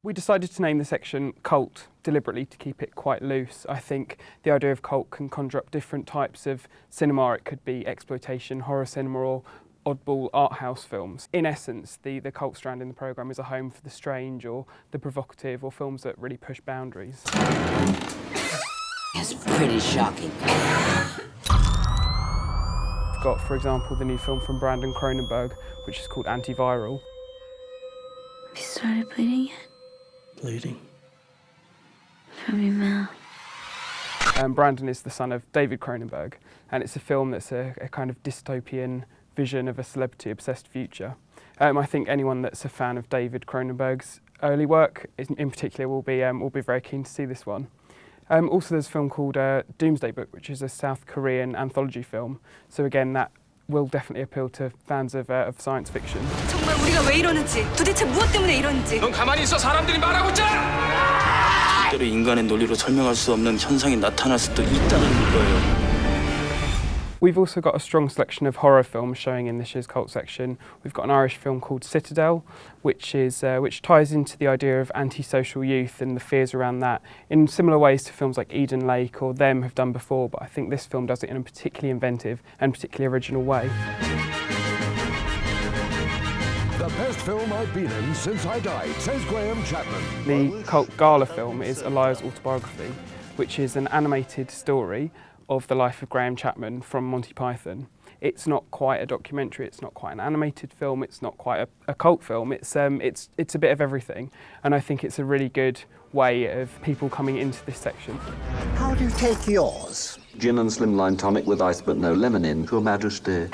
We decided to name the section Cult deliberately to keep it quite loose. I think the idea of cult can conjure up different types of cinema. It could be exploitation, horror cinema, or oddball art house films. In essence, the cult strand in the programme is a home for the strange or the provocative or films that really push boundaries. It's pretty shocking. We've got, for example, the new film from Brandon Cronenberg, which is called Antiviral. Have you started bleeding yet? Bleeding? From your mouth. Brandon is the son of David Cronenberg, and it's a film that's a kind of dystopian vision of a celebrity-obsessed future. I think anyone that's a fan of David Cronenberg's early work, in particular, will be very keen to see this one. Also, there's a film called Doomsday Book, which is a South Korean anthology film. So again, that will definitely appeal to fans of science fiction. 정말 우리가 왜 이러는지, 도대체 무엇 때문에 이러는지. 넌 가만히 있어. 사람들이 말하고 있잖아. 때로 인간의 논리로 설명할 수 없는 현상이 나타날 수도 있다는 거예요. We've also got a strong selection of horror films showing in this year's cult section. We've got an Irish film called Citadel, which ties into the idea of antisocial youth and the fears around that in similar ways to films like Eden Lake or Them have done before, but I think this film does it in a particularly inventive and particularly original way. The best film I've been in since I died, says Graham Chapman. The cult gala film is A Liar's Autobiography, which is an animated story of the life of Graham Chapman from Monty Python. It's not quite a documentary, it's not quite an animated film, it's not quite a cult film, it's a bit of everything. And I think it's a really good way of people coming into this section. How do you take yours? Gin and slimline tonic with ice but no lemon in, Your Majesty.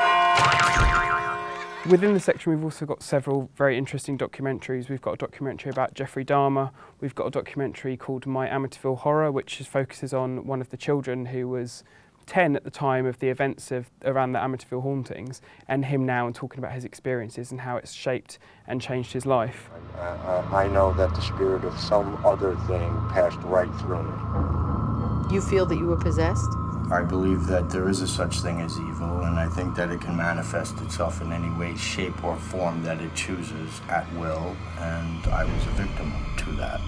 Within the section, we've also got several very interesting documentaries. We've got a documentary about Jeffrey Dahmer. We've got a documentary called My Amityville Horror, which focuses on one of the children who was 10 at the time of the events around the Amityville hauntings, and him now and talking about his experiences and how it's shaped and changed his life. I know that the spirit of some other thing passed right through me. You feel that you were possessed? I believe that there is a such thing as evil, and I think that it can manifest itself in any way, shape, or form that it chooses at will, and I was a victim to that.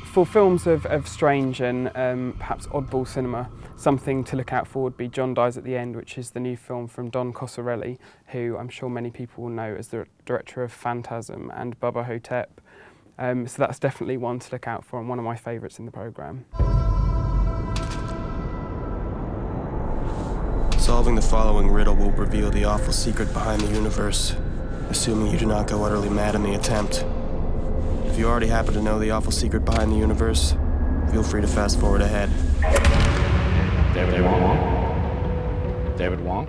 For films of strange and perhaps oddball cinema, something to look out for would be John Dies at the End, which is the new film from Don Coscarelli, who I'm sure many people will know as the director of Phantasm and Bubba Hotep. So that's definitely one to look out for and one of my favourites in the programme. Solving the following riddle will reveal the awful secret behind the universe, assuming you do not go utterly mad in the attempt. If you already happen to know the awful secret behind the universe, feel free to fast forward ahead. David Wong? David Wong?